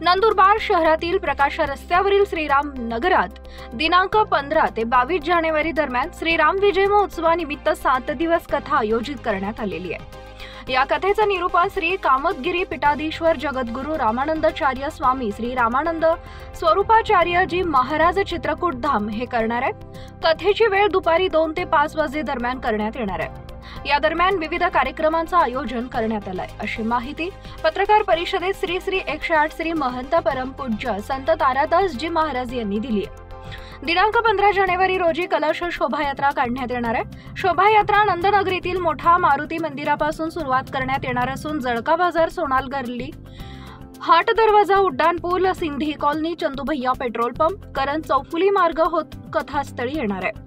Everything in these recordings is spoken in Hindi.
नंदुरबार शहरातील प्रकाश रस्त्यावरील श्रीराम नगरात दिनांक 15 ते 22 जानेवारी दरम्यान श्रीराम विजय महोत्सवानिमित्त 7 दिवस कथा आयोजित करण्यात आलेली आहे। या कथेचा निरूपण श्री कामतगिरी पीठाधीश्वर जगद्गुरु रामानंदाचार्य स्वामी श्री रामानंद स्वरूपाचार्य जी महाराज चित्रकूट धाम हे करणार आहेत। कथेची वेळ दुपारी 2 ते 5 वाजे दरम्यान करण्यात येणार आहे। या दरम्यान विविध कार्यक्रमांचं आयोजन करण्यात आलंय अशी माहिती पत्रकार परिषदेत श्री 108 श्री महंत परमपूज्य संत तारादास जी महाराज यांनी दिली आहे। दिनांक 15 जानेवारी रोजी कलश शोभायात्रा काढण्यात येणार आहे। शोभायात्रा नंदनगरीतील मोठा मारुती मंदिरापासून सुरुवात करण्यात येणार असून जळका बाजार, सोनाल गल्ली, हाट दरवाजा, उड्डाण पूल, Sindhi colony, Chandubhaiya petrol pump, Karan चौफुली मार्ग होत कथास्थळी येणार आहे।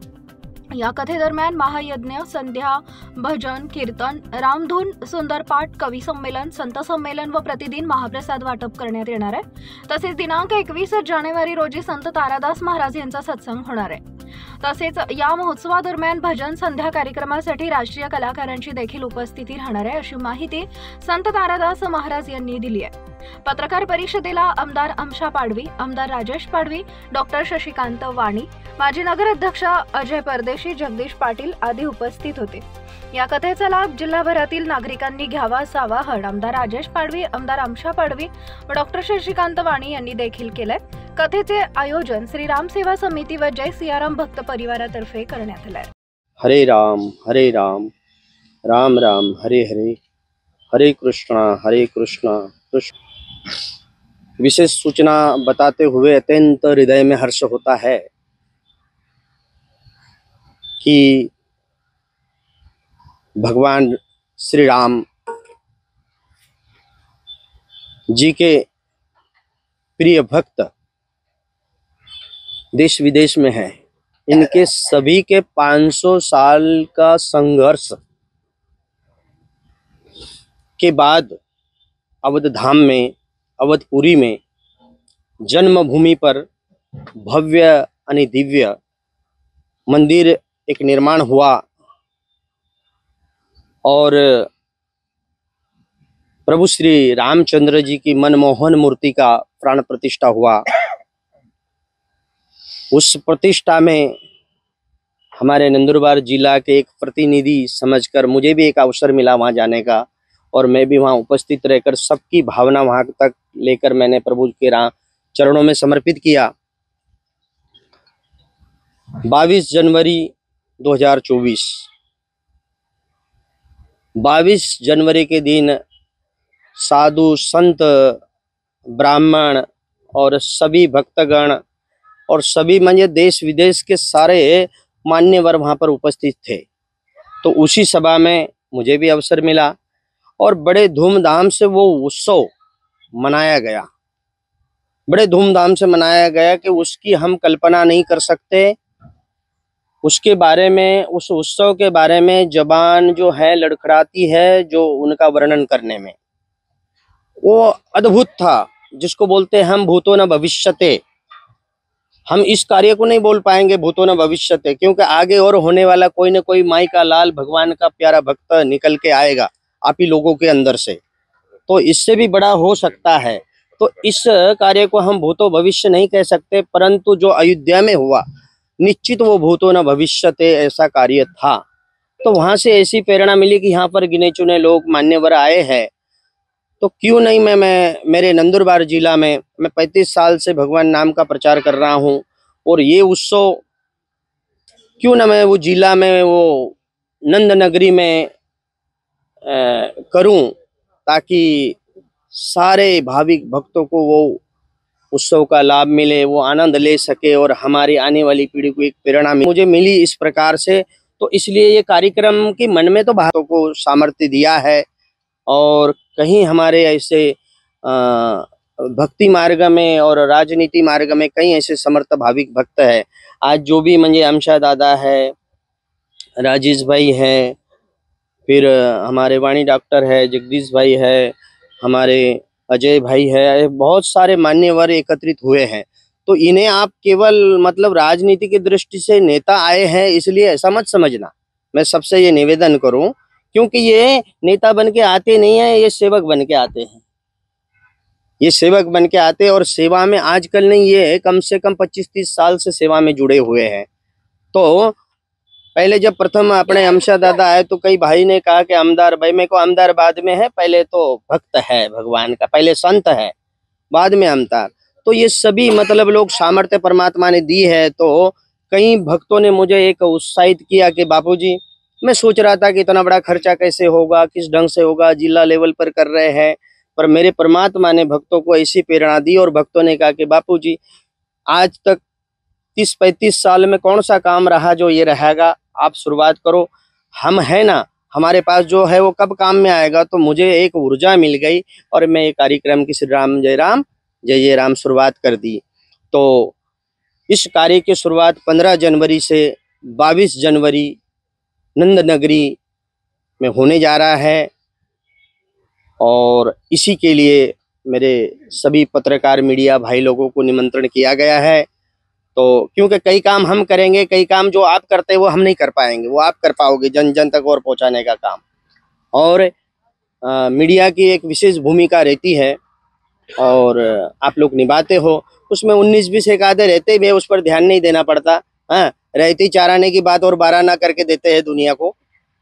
या कथेदरम्यान महायज्ञ, संध्या, भजन, कीर्तन, रामधून, सुंदर पाठ, कवी संमेलन, संत संमेलन व प्रतिदिन महाप्रसाद वाटप करण्यात येणार आहे। तसेच दिनांक 21 जानेवारी रोजी संत तारादास महाराज यांचा सत्संग होणार आहे। तसेच या महोत्सवादरम्यान भजन संध्या कार्यक्रमासाठी राष्ट्रीय कलाकारांची देखील उपस्थिती राहणार आहे अशी माहिती संत तारादास महाराज यांनी दिली आहे। पत्रकार परिषदेला आमदार अमशा पाडवी, आमदार राजेश पाडवी, डॉक्टर शशिकांत वाणी, माजी नगराध्यक्ष अजय परदेशी, जगदीश पाटील आदी उपस्थित होते। या कथेचा लाभ जिल्हाभरातील नागरिकांनी घ्यावा असं आवाहन आमदार राजेश पाडवी, आमदार अमशा पाडवी व डॉक्टर शशिकांत वाणी यांनी देखील केलंय। कथेचे आयोजन श्री राम सेवा समिती व जय सियाराम भक्त परिवारातर्फे करण्यात आलंय। हरे राम, राम राम हरे हरे, हरे कृष्णा कृष्ण। विशेष सूचना बताते हुए अत्यंत हृदय में हर्ष होता है कि भगवान श्री राम जी के प्रिय भक्त देश विदेश में हैं। इनके सभी के 500 साल का संघर्ष के बाद अवध धाम में, अवधपुरी में जन्मभूमि पर भव्य आणि दिव्य मंदिर एक निर्माण हुआ और प्रभु श्री रामचंद्र जी की मनमोहन मूर्ति का प्राण प्रतिष्ठा हुआ। उस प्रतिष्ठा में हमारे नंदुरबार जिला के एक प्रतिनिधि समझकर मुझे भी एक अवसर मिला वहां जाने का और मैं भी वहां उपस्थित रहकर सबकी भावना वहां तक लेकर मैंने प्रभु के चरणों में समर्पित किया। 22 जनवरी 2024, 22 जनवरी के दिन साधु संत ब्राह्मण और सभी भक्तगण और सभी माने देश विदेश के सारे मान्यवर वहां पर उपस्थित थे। तो उसी सभा में मुझे भी अवसर मिला और बड़े धूमधाम से वो उत्सव मनाया गया। बड़े धूमधाम से मनाया गया कि उसकी हम कल्पना नहीं कर सकते। उसके बारे में, उस उत्सव के बारे में जबान जो है लड़खड़ाती है जो उनका वर्णन करने में। वो अद्भुत था, जिसको बोलते हैं हम भूतो न भविष्यते। हम इस कार्य को नहीं बोल पाएंगे भूतो न भविष्यते, क्योंकि आगे और होने वाला कोई न कोई माई का लाल भगवान का प्यारा भक्त निकल के आएगा आप ही लोगों के अंदर से, तो इससे भी बड़ा हो सकता है। तो इस कार्य को हम भूतो भविष्य नहीं कह सकते, परंतु जो अयोध्या में हुआ निश्चित वो भूतो न भविष्यते ऐसा कार्य था। तो वहां से ऐसी प्रेरणा मिली कि यहाँ पर गिने चुने लोग मान्यवर आए हैं, तो क्यों नहीं मैं मेरे नंदुरबार जिला में, मैं 35 साल से भगवान नाम का प्रचार कर रहा हूँ और ये उत्सव क्यों ना मैं वो जिला में, वो नंद नगरी में करूं, ताकि सारे भाविक भक्तों को वो उत्सव का लाभ मिले, वो आनंद ले सके और हमारी आने वाली पीढ़ी को एक प्रेरणा मुझे मिली इस प्रकार से। तो इसलिए ये कार्यक्रम की मन में तो बातों को सामर्थ्य दिया है और कहीं हमारे ऐसे भक्ति मार्ग में और राजनीति मार्ग में कई ऐसे समर्थ भाविक भक्त है। आज जो भी मुझे अमशा दादा है, राजेश भाई है, फिर हमारे वाणी डॉक्टर है, जगदीश भाई है, हमारे अजय भाई है, बहुत सारे मान्यवर एकत्रित हुए हैं। तो इन्हें आप केवल मतलब राजनीति की दृष्टि से नेता आए हैं इसलिए ऐसा मत समझना। मैं सबसे ये निवेदन करूं, क्योंकि ये नेता बन के आते नहीं है, ये सेवक बन के आते हैं। ये सेवक बन के आते और सेवा में आजकल नहीं, ये कम से कम 25-30 साल से सेवा में जुड़े हुए हैं। तो पहले जब प्रथम अपने अमशा दादा आए तो कई भाई ने कहा कि अमदार, भाई मेरे को अमदार बाद में है, पहले तो भक्त है भगवान का, पहले संत है बाद में अमदार। तो ये सभी मतलब लोग सामर्थ्य परमात्मा ने दी है। तो कई भक्तों ने मुझे एक उत्साहित किया कि बापूजी, मैं सोच रहा था कि इतना बड़ा खर्चा कैसे होगा, किस ढंग से होगा, जिला लेवल पर कर रहे हैं, पर मेरे परमात्मा ने भक्तों को ऐसी प्रेरणा दी और भक्तों ने कहा कि बापूजी आज तक 30-35 साल में कौन सा काम रहा जो ये रहेगा, आप शुरुआत करो, हम है ना, हमारे पास जो है वो कब काम में आएगा। तो मुझे एक ऊर्जा मिल गई और मैं ये कार्यक्रम की श्री राम जय राम जय जय राम शुरुआत कर दी। तो इस कार्य की शुरुआत 15 जनवरी से 22 जनवरी नंद नगरी में होने जा रहा है और इसी के लिए मेरे सभी पत्रकार मीडिया भाई लोगों को निमंत्रण किया गया है। तो क्योंकि कई काम हम करेंगे, कई काम जो आप करते हैं वो हम नहीं कर पाएंगे, वो आप कर पाओगे जन जन तक और पहुंचाने का काम। और मीडिया की एक विशेष भूमिका रहती है और आप लोग निभाते हो, उसमें 19-20 एक आधे रहते भी, उस पर ध्यान नहीं देना पड़ता। हाँ, रहती चाराने की बात और 12 ना करके देते हैं दुनिया को,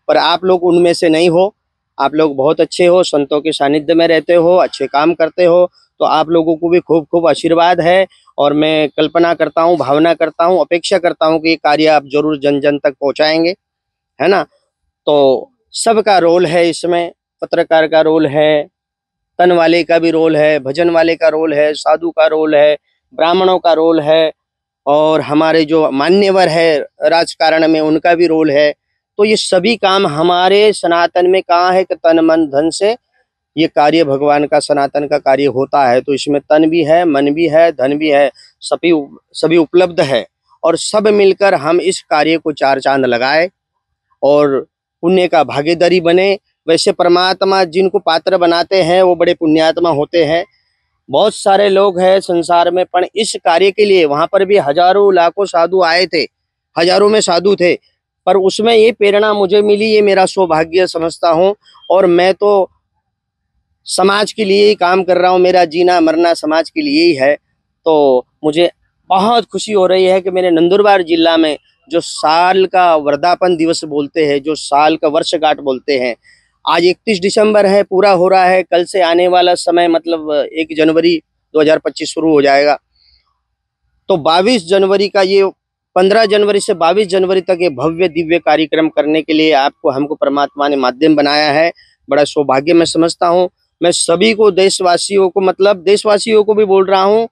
पर आप लोग उनमें से नहीं हो। आप लोग बहुत अच्छे हो, संतों के सानिध्य में रहते हो, अच्छे काम करते हो, तो आप लोगों को भी खूब खूब आशीर्वाद है। और मैं कल्पना करता हूँ, भावना करता हूँ, अपेक्षा करता हूँ कि ये कार्य आप जरूर जन जन तक पहुँचाएंगे, है ना। तो सबका रोल है इसमें, पत्रकार का रोल है, तन वाले का भी रोल है, भजन वाले का रोल है, साधु का रोल है, ब्राह्मणों का रोल है और हमारे जो मान्यवर है राजकारण में उनका भी रोल है। तो ये सभी काम हमारे सनातन में कहाँ है कि तन मन धन से ये कार्य भगवान का सनातन का कार्य होता है। तो इसमें तन भी है, मन भी है, धन भी है, सभी उपलब्ध है और सब मिलकर हम इस कार्य को चार चांद लगाए और पुण्य का भागीदारी बने। वैसे परमात्मा जिनको पात्र बनाते हैं वो बड़े पुण्यात्मा होते हैं। बहुत सारे लोग हैं संसार में, पर इस कार्य के लिए वहां पर भी हजारों लाखों साधु आए थे, हजारों में साधु थे, पर उसमें ये प्रेरणा मुझे मिली, ये मेरा सौभाग्य समझता हूँ। और मैं तो समाज के लिए ही काम कर रहा हूँ, मेरा जीना मरना समाज के लिए ही है। तो मुझे बहुत खुशी हो रही है कि मेरे नंदुरबार जिला में जो साल का वर्धापन दिवस बोलते हैं, जो साल का वर्षगांठ बोलते हैं, आज 31 दिसंबर है, पूरा हो रहा है। कल से आने वाला समय मतलब 1 जनवरी 2025 शुरू हो जाएगा। तो 22 जनवरी का ये 15 जनवरी से 22 जनवरी तक ये भव्य दिव्य कार्यक्रम करने के लिए आपको हमको परमात्मा ने माध्यम बनाया है। बड़ा सौभाग्य मैं समझता हूँ। मैं सभी को, देशवासियों को, मतलब देशवासियों को भी बोल रहा हूँ,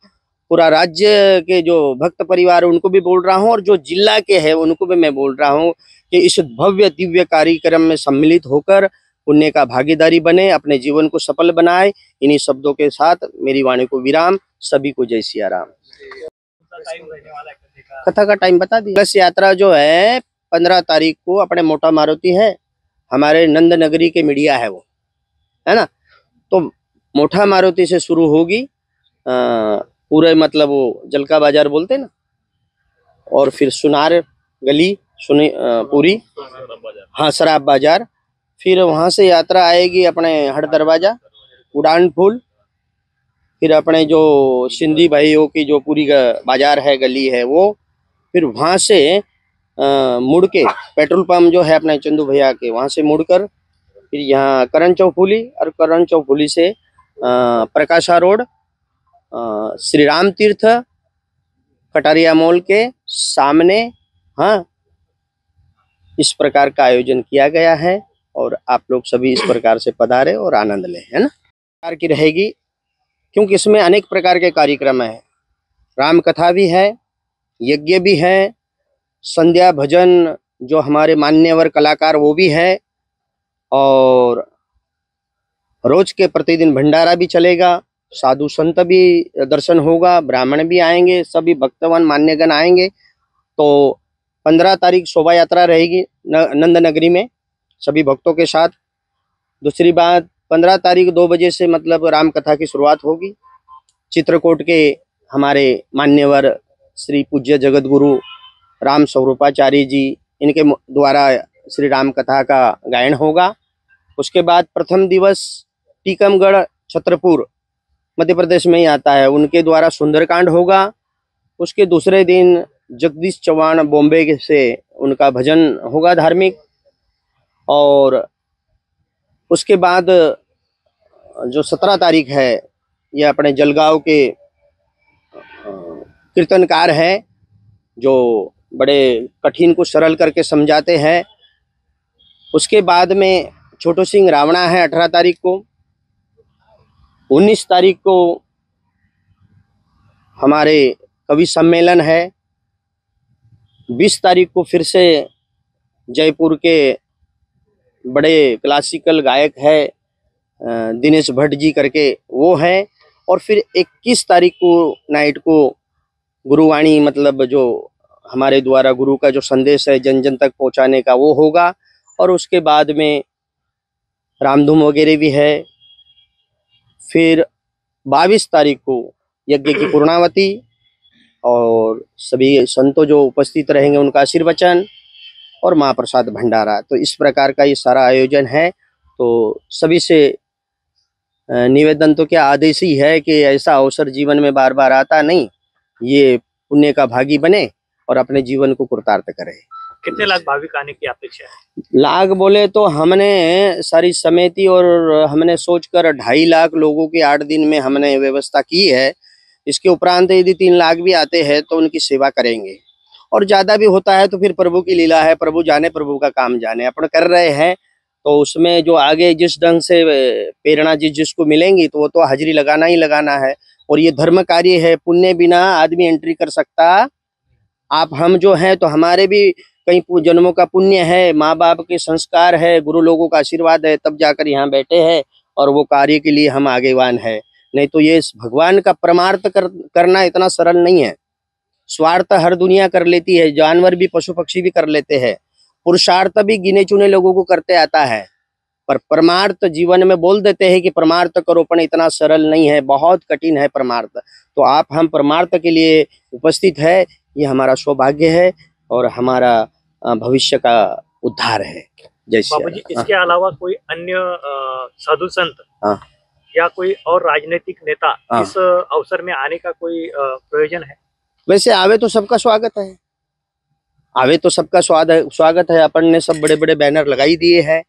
पूरा राज्य के जो भक्त परिवार है उनको भी बोल रहा हूँ और जो जिला के हैं उनको भी मैं बोल रहा हूँ कि इस भव्य दिव्य कार्यक्रम में सम्मिलित होकर पुण्य का भागीदारी बने, अपने जीवन को सफल बनाए। इन्हीं शब्दों के साथ मेरी वाणी को विराम। सभी को जय सिया राम। कथा का टाइम बता दिया। कलश यात्रा जो है 15 तारीख को अपने मोटा मारुति है, हमारे नंद नगरी के मीडिया है वो, है ना। तो मोटा मारुति से शुरू होगी, पूरे मतलब वो जलका बाजार बोलते ना, और फिर सुनार गली पूरी, हाँ शराब बाजार, फिर वहां से यात्रा आएगी अपने हर दरवाजा, उड़ान फूल, फिर अपने जो सिंधी भाइयों की जो पूरी बाजार है, गली है वो, फिर वहां से मुड़ के पेट्रोल पंप जो है अपने चंदू भैया के, वहां से मुड़कर फिर यहाँ करण चौफुली, और करण चौफुली से प्रकाशा रोड, श्री राम तीर्थ, कटारिया मॉल के सामने, हाँ, इस प्रकार का आयोजन किया गया है और आप लोग सभी इस प्रकार से पधारे और आनंद लें, है ना। प्रकार की रहेगी क्योंकि इसमें अनेक प्रकार के कार्यक्रम है, राम कथा भी है, यज्ञ भी है, संध्या भजन जो हमारे मान्यवर कलाकार वो भी है, और रोज के प्रतिदिन भंडारा भी चलेगा, साधु संत भी दर्शन होगा, ब्राह्मण भी आएंगे, सभी भक्तवान मान्यगण आएंगे। तो 15 तारीख शोभा यात्रा रहेगी नंद नगरी में सभी भक्तों के साथ। दूसरी बात, 15 तारीख 2 बजे से मतलब राम कथा की शुरुआत होगी। चित्रकूट के हमारे मान्यवर श्री पूज्य जगत गुरु राम स्वरूपाचार्य जी, इनके द्वारा श्री राम कथा का गायन होगा। उसके बाद प्रथम दिवस टीकमगढ़ छत्रपुर मध्य प्रदेश में ही आता है, उनके द्वारा सुंदरकांड होगा। उसके दूसरे दिन जगदीश चौहान बॉम्बे से उनका भजन होगा धार्मिक। और उसके बाद जो 17 तारीख है, ये अपने जलगांव के कीर्तनकार हैं जो बड़े कठिन को सरल करके समझाते हैं। उसके बाद में छोटू सिंह रावणा है 18 तारीख को। 19 तारीख को हमारे कवि सम्मेलन है। 20 तारीख को फिर से जयपुर के बड़े क्लासिकल गायक है दिनेश भट्ट जी करके वो है। और फिर 21 तारीख को नाइट को गुरुवाणी, मतलब जो हमारे द्वारा गुरु का जो संदेश है जन जन तक पहुंचाने का, वो होगा। और उसके बाद में रामधूम वगैरह भी है। फिर 22 तारीख को यज्ञ की पूर्णावती और सभी संतों जो उपस्थित रहेंगे उनका आशीर्वचन और महाप्रसाद भंडारा। तो इस प्रकार का ये सारा आयोजन है। तो सभी से निवेदन तो क्या, आदेश ही है कि ऐसा अवसर जीवन में बार बार आता नहीं, ये पुण्य का भागी बने और अपने जीवन को कृतार्थ करे। कितने लाख भाविक आने की अपेक्षा है? लाख बोले तो हमने सारी समिति और हमने सोचकर 2.5 लाख लोगों की 8 दिन में हमने व्यवस्था की है। इसके उपरांत यदि 3 लाख भी आते हैं तो उनकी सेवा करेंगे। और ज्यादा भी होता है तो फिर प्रभु की लीला है, प्रभु जाने, प्रभु का काम जाने। अपन कर रहे हैं तो उसमें जो आगे जिस ढंग से प्रेरणा जिसको मिलेंगी तो वो तो हाजिरी लगाना ही लगाना है। और ये धर्म कार्य है, पुण्य बिना आदमी एंट्री कर सकता। आप हम जो हैं तो हमारे भी कई जन्मों का पुण्य है, माँ बाप के संस्कार है, गुरु लोगों का आशीर्वाद है, तब जाकर यहाँ बैठे हैं और वो कार्य के लिए हम आगेवान है। नहीं तो ये भगवान का परमार्थ करना इतना सरल नहीं है। स्वार्थ हर दुनिया कर लेती है, जानवर भी, पशु पक्षी भी कर लेते हैं। पुरुषार्थ भी गिने चुने लोगों को करते आता है, पर परमार्थ जीवन में बोल देते हैं कि परमार्थ करो, पर इतना सरल नहीं है, बहुत कठिन है परमार्थ। तो आप हम परमार्थ के लिए उपस्थित है, ये हमारा सौभाग्य है और हमारा भविष्य का उद्धार है। जय श्री बाबू जी, इसके अलावा कोई अन्य साधु संत या कोई और राजनीतिक नेता इस अवसर में आने का कोई प्रयोजन है? वैसे आवे तो सबका स्वागत है, आवे तो सबका स्वागत है। अपन ने सब बड़े बड़े बैनर लगाई दिए हैं,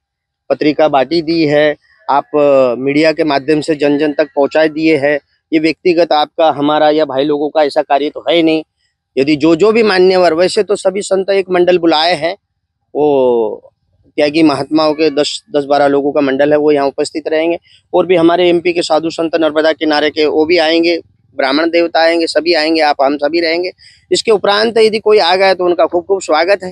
पत्रिका बांटी दी है, आप मीडिया के माध्यम से जन जन तक पहुंचा दिए है। ये व्यक्तिगत आपका, हमारा या भाई लोगों का ऐसा कार्य तो है नहीं। यदि जो भी मान्यवर, वैसे तो सभी संत एक मंडल बुलाए हैं, वो त्यागी महात्माओं के 10-12 लोगों का मंडल है, वो यहाँ उपस्थित रहेंगे। और भी हमारे एमपी के साधु संत नर्मदा किनारे के वो भी आएंगे, ब्राह्मण देवता आएंगे, सभी आएंगे, आप हम सभी रहेंगे। इसके उपरांत यदि कोई आ गया तो उनका खूब खूब स्वागत है।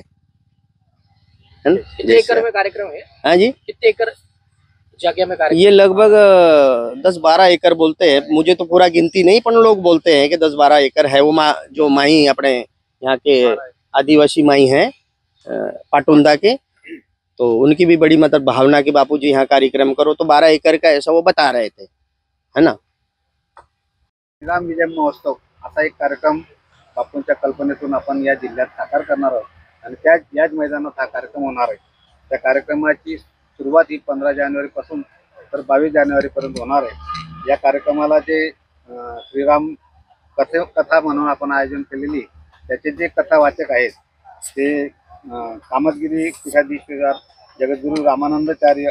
कितने एकड़ में कार्यक्रम है? हाँ जी, कितने एकड़ जगह में कार्यक्रम? ये लगभग 10-12 एकड़ बोलते हैं, मुझे तो पूरा गिनती नहीं, पर लोग बोलते हैं कि 10-12 एकड़ है। वो जो माई अपने यहाँ के आदिवासी माई हैं पाटुंदा के, तो उनकी भी बड़ी मतलब भावना की बापू जी यहाँ कार्यक्रम करो, तो 12 एकड़ का ऐसा वो बता रहे थे, है ना। श्रीराम विजय महोत्सव असा एक कार्यक्रम बापूंच्या कल्पनेतून आपण या जिल्ह्यात साकार करणार आहोत आणि याच मैदानात हा कार्यक्रम होणार आहे। त्या कार्यक्रमाची सुरुवात ही 15 जानेवारी पासून तर 22 जानेवारी पर्यंत होणार आहे। या कार्यक्रमाला जे श्रीराम कथा म्हणून आपण आयोजन केलेली, त्याचे जे कथावाचक आहेत ते कामतगिरी पीठाधीश्वर जगद्गुरु रामानंदाचार्य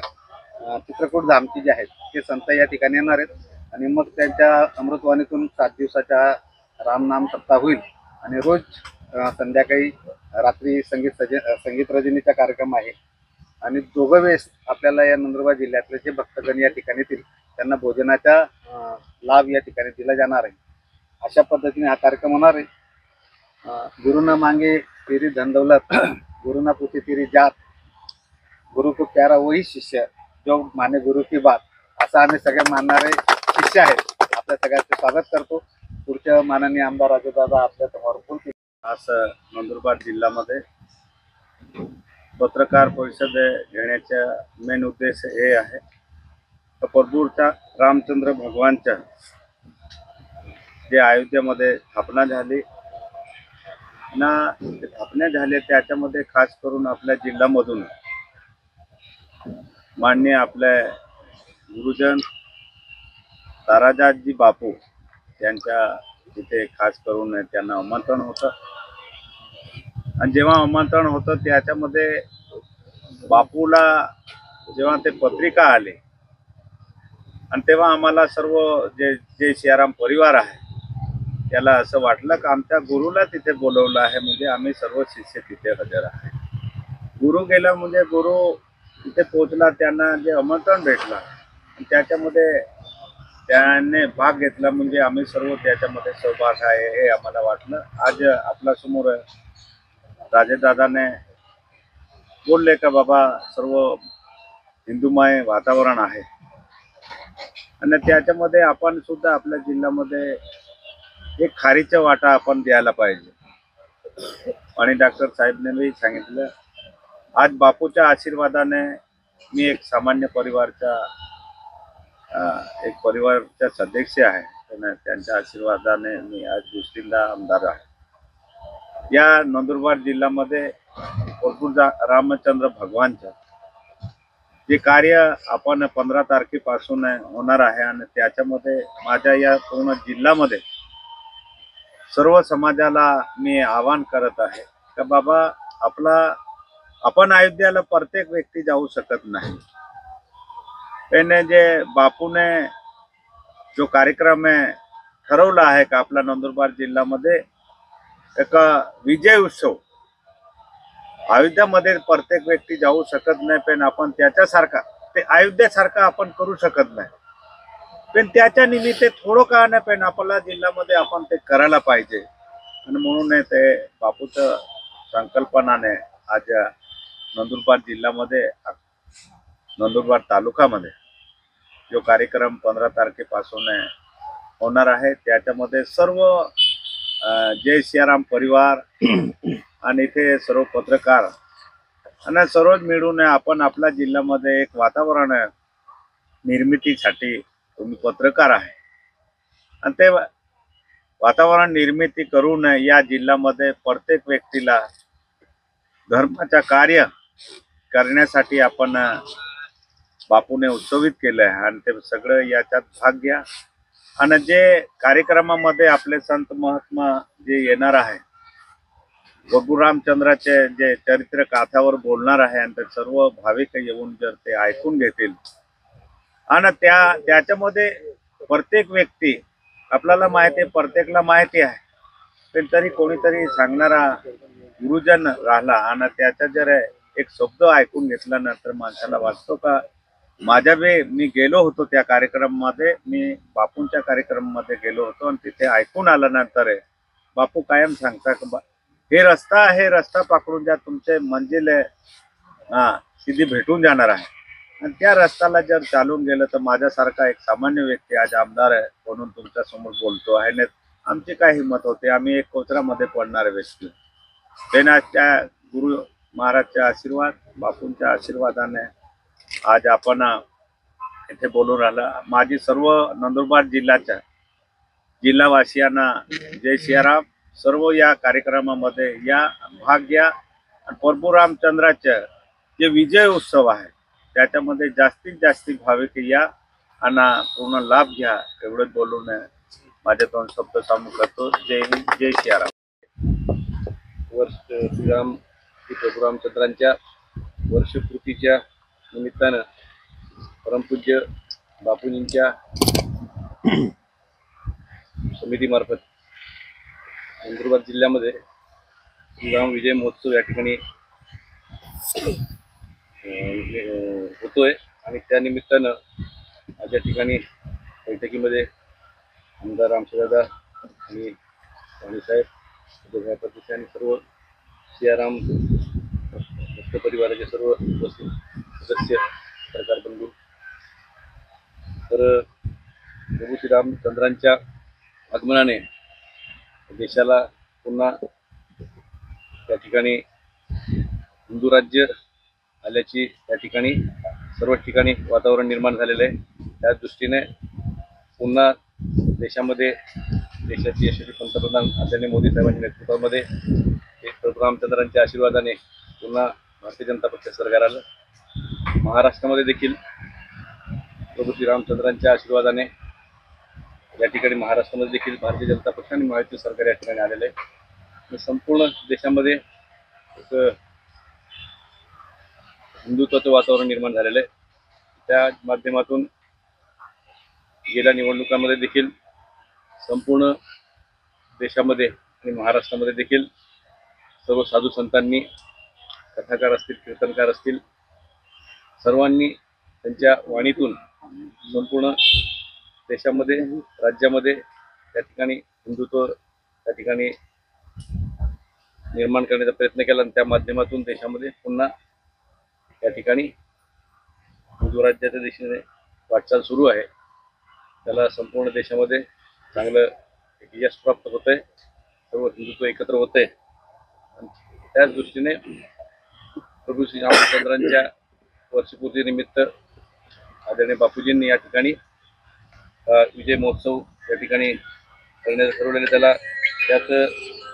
चित्रकूट धामची जे आहेत ते संत या ठिकाणी येणार आहेत आणि मग त्यांच्या अमृतवाणीतून 7 दिवसाचा रामनाम सप्ताह होईल आणि रोज संध्याकाळी रात्री संगीत रजनीचा कार्यक्रम आहे आणि दोघं वेळेस आपल्याला या नंदुरबार जिल्ह्यातले जे भक्तगण या ठिकाणी येतील त्यांना भोजनाचा लाभ या ठिकाणी दिला जाणार आहे। अशा पद्धतीने हा कार्यक्रम होणार आहे। गुरु न मांगे तेरी धन दौलत, गुरु न पूछे तेरी जात, गुरु को प्यारा वही शिष्य जो माने गुरु की बात, असा आम्ही सगळे मानणारे शिष्य आहेत। आपल्या सगळ्यांचे स्वागत करतो। पुढच्या माननीय आमदार राजूदादा आपल्या समोर बोलतील। आज नंदुरबार जिल्ह्यामध्ये पत्रकार परिषद घेण्याचा मेन उद्देश हे आहे की परभूरच्या रामचंद्र भगवानच्या जे अयोध्येमध्ये स्थापना झाली ना, स्थापना झाली त्याच्यामध्ये खास करून आपल्या जिल्ह्यामधून माननीय आपले गुरुजन ताराजाजी बापू त्यांच्या तिथे खास करून त्यांना आमंत्रण होतं आणि जेव्हा आमंत्रण होतं त्याच्यामध्ये बापूला जेव्हा ते पत्रिका आले आणि तेव्हा आम्हाला सर्व जे सियाराम परिवार आहे त्याला असं वाटलं की आमच्या गुरुला तिथे बोलवलं आहे, म्हणजे आम्ही सर्व शिष्य तिथे हजर आहे. गुरु गेला म्हणजे गुरु तिथे पोहोचला, त्यांना जे आमंत्रण भेटलं त्याच्यामध्ये त्याने भाग घेतला, म्हणजे आम्ही सर्व त्याच्यामध्ये सहभाग आहे हे आम्हाला वाटलं. आज आपल्या समोर राजेदादाने बोलले का बाबा सर्व हिंदुमय वातावरण आहे आणि त्याच्यामध्ये आपण सुद्धा आपल्या जिल्ह्यामध्ये एक खारीचा वाटा आपण द्यायला पाहिजे. आणि डॉक्टर साहेबने सांगितलं आज बापूच्या आशीर्वादाने मी एक सामान्य परिवारचा सदस्य आहे, त्यांच्या आशीर्वादाने मी आज दुसरीला आमदार आहे. या नंदुरबार जिल्ह्यामध्ये भरपूर रामचंद्र भगवानचं जे कार्य आपण 15 तारखेपासून होणार आहे आणि त्याच्यामध्ये माझ्या या पूर्ण जिल्ह्यामध्ये सर्व समाजाला मी आवाहन करत आहे का बाबा आपण अयोध्याला प्रत्येक व्यक्ती जाऊ शकत नाही, पण जे बापूने जो कार्यक्रम ठरवला आहे का आपला नंदुरबार जिल्ह्यामध्ये एक विजय उत्सव, अयोध्यामध्ये प्रत्येक व्यक्ती जाऊ शकत नाही, पण आपण त्याच्यासारखा ते अयोध्यासारखा आपण करू शकत नाही, पण त्याच्या निमित्त थोडं का नाही पण आपल्या जिल्ह्यामध्ये आपण ते करायला पाहिजे. आणि म्हणून ते बापूचं संकल्पनाने आज नंदुरबार जिल्ह्यामध्ये नंदुरबार तालुक्यामध्ये जो कार्यक्रम 15 तारखेपासून होणार आहे त्याच्यामध्ये सर्व जय सियाराम परिवार आणि इथे सर्व पत्रकार आणि सर्वच मिळून आपण आपल्या जिल्ह्यामध्ये एक वातावरण निर्मितीसाठी तुम्ही पत्रकार आहे आणि ते वातावरण निर्मिती करून या जिल्ह्यामध्ये प्रत्येक व्यक्तीला धर्माचा कार्य करण्यासाठी आपण बापूने उत्सवित केलं आहे आणि ते सगळं याच्यात भाग घ्या. आणि जे कार्यक्रमामध्ये आपले संत महात्मा जे येणार आहे भगवान रामचंद्राचे जे चरित्र गाथावर बोलणार आहे आणि ते सर्व भाविक येऊन जर ते ऐकून घेतील आणि त्याच्यामध्ये प्रत्येक व्यक्ती आपल्याला माहिती आहे, प्रत्येकला माहिती आहे, पण तरी कोणीतरी सांगणारा गुरुजन राहिला आणि त्याचा जर एक शब्द ऐकून घेतल्यानंतर माणसाला वाटतो का मी गेलो होतो त्या कार्यक्रमामध्ये, मी बापूंच्या कार्यक्रमामध्ये गेलो होतो आणि तिथे ऐकून आल्यानंतर बापू कायम सांगता की हे रस्ता आहे, रस्ता पकडून ज्या तुमचे मंजिल सिद्धी भेटून जाणार आहे आणि त्या रस्त्याला जर चालून गेलं तर माझ्यासारखा एक सामान्य व्यक्ती आज आमदार आहे म्हणून तुमच्या समोर बोलतो आहे. नाही आमची काय हिंमत होते, आम्ही एक कोचरामध्ये पडणारे व्यक्ती, त्यांना त्या गुरु महाराजच्या आशीर्वाद बापूंच्या आशीर्वादाने आज आपण इथे बोलून राहिला. माझी सर्व नंदुरबार जिल्ह्याच्या जिल्हावासियांना जय सियाराम. सर्व या कार्यक्रमामध्ये या भाग घ्या आणि प्रभू रामचंद्राचे जे विजय उत्सव आहे त्याच्यामध्ये जास्तीत जास्त भाविक या आणि पूर्ण लाभ घ्या एवढंच बोलून माझे 2 शब्द सांगू करतो. जय हिंद, जय सियाराम. श्रीराम प्रभू रामचंद्रांच्या वर्षपूर्तीच्या निमित्तानं परमपूज्य बापूजींच्या समितीमार्फत नंदुरबार जिल्ह्यामध्ये श्रीराम विजय महोत्सव या ठिकाणी होतोय आणि त्या निमित्तानं आज या ठिकाणी बैठकीमध्ये आमदार रामशेदादा आणि पाणीसाहेब आणि सर्व सियाराम भक्त परिवाराचे सर्व उपस्थित सदस्य सरकार बंधू, तर प्रभू श्रीरामचंद्रांच्या आगमनाने देशाला पुन्हा त्या ठिकाणी हिंदू राज्य आल्याची त्या ठिकाणी सर्व ठिकाणी वातावरण निर्माण झालेलं आहे. त्या दृष्टीने पुन्हा देशामध्ये देशाचे यशस्वी पंतप्रधान आदरणीय मोदी साहेबांच्या नेतृत्वामध्ये प्रभू रामचंद्रांच्या आशीर्वादाने पुन्हा भारतीय जनता पक्ष सरकार आलं. महाराष्ट्रामध्ये देखील प्रभू श्रीरामचंद्रांच्या आशीर्वादाने या ठिकाणी महाराष्ट्रामध्ये देखील भारतीय जनता पक्ष आणि महायुती सरकार या ठिकाणी आलेलं आहे. संपूर्ण देशामध्ये एक हिंदुत्वाचं वातावरण निर्माण झालेलं आहे. त्या माध्यमातून गेल्या निवडणुकांमध्ये देखील संपूर्ण देशामध्ये आणि महाराष्ट्रामध्ये देखील सर्व साधू संतांनी, कथाकार असतील, कीर्तनकार असतील, सर्वांनी त्यांच्या वाणीतून संपूर्ण देशामध्ये, राज्यामध्ये त्या ठिकाणी हिंदुत्व त्या ठिकाणी निर्माण करण्याचा प्रयत्न केला आणि त्या माध्यमातून देशामध्ये पुन्हा या ठिकाणी हिंदू राज्याच्या दिशेने वाटचाल सुरू आहे. त्याला संपूर्ण देशामध्ये चांगलं यश प्राप्त होत आहे. सर्व हिंदुत्व एकत्र होत आहे आणि त्याच दृष्टीने प्रभू श्री रामचंद्रांच्या वर्षपूर्तीनिमित्त आदरणीय बापूजींनी या ठिकाणी विजय महोत्सव या ठिकाणी करण्याचं ठरवलेलं. त्याला त्यात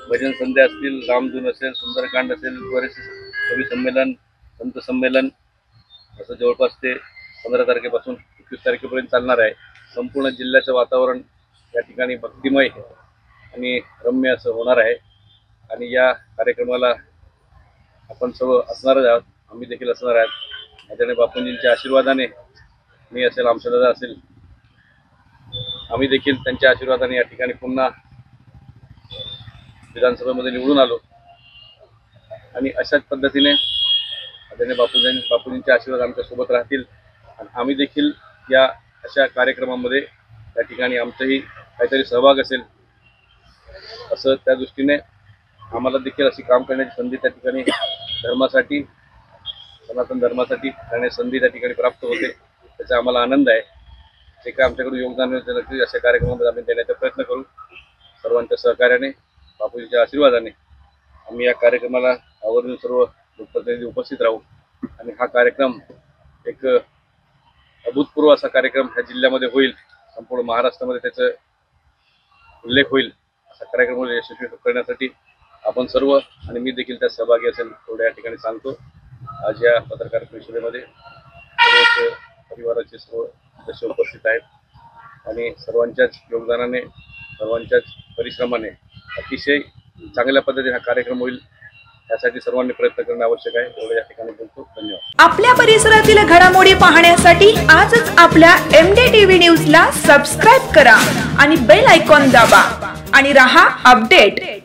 भजन संध्या असतील, रामधून असेल, सुंदरकांड असेल, बरेचसे कवी संमेलन, संत संमेलन असं जवळपास ते 15 तारखेपासून 21 तारखेपर्यंत चालणार आहे. संपूर्ण जिल्ह्याचं वातावरण या ठिकाणी भक्तिमय आणि रम्य असं होणार आहे आणि या कार्यक्रमाला आपण सर्व असणारच आहोत. आम्ही देखील असणार आहोत. आदरणीय बापूंजींच्या आशीर्वादाने, मी असेल, आमच्यादादा असेल, आम्ही देखील त्यांच्या आशीर्वादाने या ठिकाणी पुन्हा विधानसभेमध्ये निवडून आलो आणि अशाच पद्धतीने आदरणीय बापूजींचे आशीर्वाद आमच्या सोबत राहतील आणि आम्ही देखील या अशा कार्यक्रमामध्ये त्या ठिकाणी आमचंही काहीतरी सहभाग असेल असं त्या दृष्टीने आम्हाला देखील अशी काम करण्याची संधी त्या ठिकाणी धर्मासाठी, सनातन धर्मासाठी करण्याची संधी त्या ठिकाणी प्राप्त होते. त्याचा आम्हाला आनंद आहे. जे काय आमच्याकडून योगदान मिळतं अशा कार्यक्रमामध्ये आम्ही देण्याचा प्रयत्न करू. सर्वांच्या सहकार्याने, बापूजीच्या आशीर्वादाने आम्ही या कार्यक्रमाला आवर्जून सर्व लोकप्रतिनिधी उपस्थित राहू आणि हा कार्यक्रम एक अभूतपूर्व असा कार्यक्रम ह्या जिल्ह्यामध्ये होईल. संपूर्ण महाराष्ट्रामध्ये त्याचा उल्लेख होईल. असा कार्यक्रम यशस्वी करण्यासाठी आपण सर्व आणि मी देखील त्यात सहभागी असेल एवढ्या या ठिकाणी सांगतो. आज या पत्रकार परिषदेमध्ये सर्वच परिवाराचे सर्व सदस्य उपस्थित आहेत आणि सर्वांच्याच योगदानाने, सर्वांच्याच परिश्रमाने अतिशय चांगल्या पद्धतीने हा कार्यक्रम होईल यासाठी सर्वांनी प्रयत्न करणं आवश्यक आहे. एवढं या ठिकाणी बोलतो. धन्यवाद. आपल्या परिसरातील घडामोडी पाहण्यासाठी आजच आपल्या MDTV न्यूजला सबस्क्राईब करा आणि बेल आयकॉन दाबा आणि रहा अपडेट.